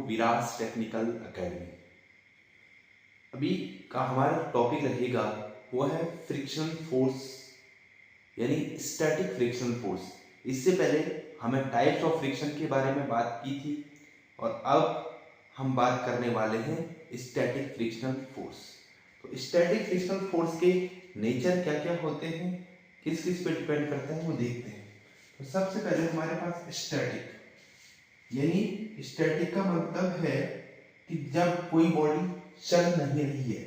विराज technical academy. अभी का हमारा टॉपिक रहेगा वो है फ्रिक्शन फोर्स यानी स्टैटिक फ्रिक्शन फोर्स। इससे पहले हमें टाइप्स ऑफ फ्रिक्शन के बारे में बात की थी और अब हम बात करने वाले हैं स्टैटिक फ्रिक्शनल फोर्स। तो स्टैटिक फ्रिक्शनल फोर्स के नेचर क्या क्या होते हैं, किस किस पे डिपेंड करते हैं, वो देखते हैं। तो सबसे पहले हमारे पास स्टैटिक यानी स्टैटिक का मतलब है कि जब कोई बॉडी चल नहीं रही है।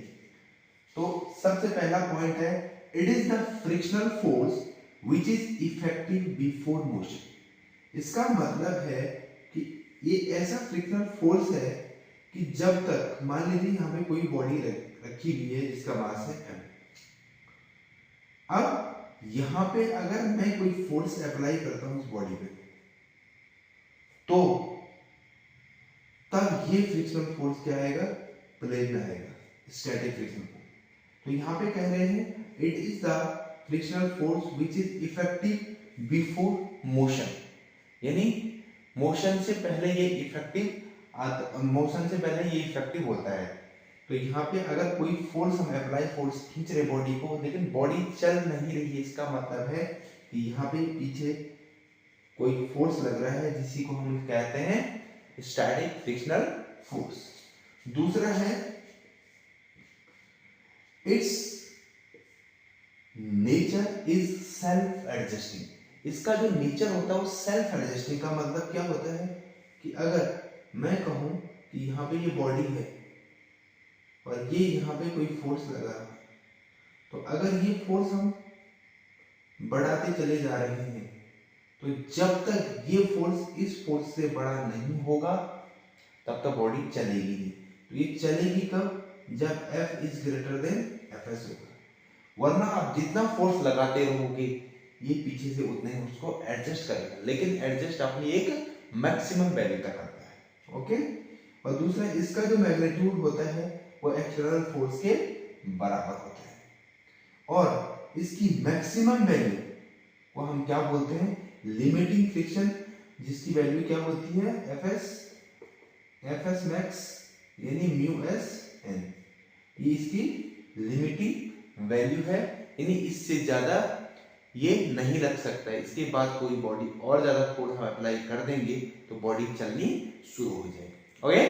तो सबसे पहला पॉइंट है it is the frictional force which is effective before motion. इसका मतलब है कि ये ऐसा फ्रिक्शनल फोर्स है कि जब तक मान लीजिए यहाँ पे कोई बॉडी रखी हुई है जिसका मास है m। अब यहाँ पे अगर मैं कोई फोर्स अप्लाई करता हूं उस बॉडी पे तो तब ये फ्रिक्शनल फोर्स क्या आएगा, प्लेन में आएगा, स्टैटिक फ्रिक्शनल फोर्स। तो यहाँ पे कह रहे हैं it is the frictional force which is effective before motion, यानी मोशन से पहले ये इफेक्टिव होता है। तो यहाँ पे अगर कोई फोर्स हम अप्लाई फोर्स खींच रहे बॉडी को लेकिन बॉडी चल नहीं रही है, इसका मतलब है कि यहाँ पे पीछे कोई फोर्स लग रहा है जिसी को हम कहते हैं स्टैटिक फ्रिक्शनल फोर्स। दूसरा है it's nature is self adjusting. इसका जो नेचर होता है वो सेल्फ एडजस्टिंग का मतलब क्या होता है कि अगर मैं कहूं कि यहाँ पे ये बॉडी है और ये यहाँ पे कोई फोर्स लगा है, तो अगर ये फोर्स हम बढ़ाते चले जा रहे हैं तो जब तक ये फोर्स इस फोर्स से बड़ा नहीं होगा तब तक बॉडी चलेगी नहीं। तो ये चलेगी कब, जब F is greater than Fs होगा। वरना आप जितना फोर्स लगाते रहोगे ये पीछे से उतने ही उसको एडजस्ट करेगा, लेकिन एडजस्ट अपनी एक मैक्सिमम वैल्यू तक करता है। ओके। और दूसरा इसका जो मैग्नीट्यूड होता है वो एक्सटर्नल फोर्स के बराबर होता है और इसकी मैक्सिमम वैल्यू को हम क्या बोलते हैं, लिमिटिंग फ्रिक्शन, जिसकी वैल्यू क्या होती है Fs max यानी μsn। ये इसकी लिमिटिंग वैल्यू है, यानी इससे ज्यादा ये नहीं रख सकता है। इसके बाद कोई बॉडी और ज्यादा फोर्स हम अप्लाई कर देंगे तो बॉडी चलनी शुरू हो जाएगी। ओके।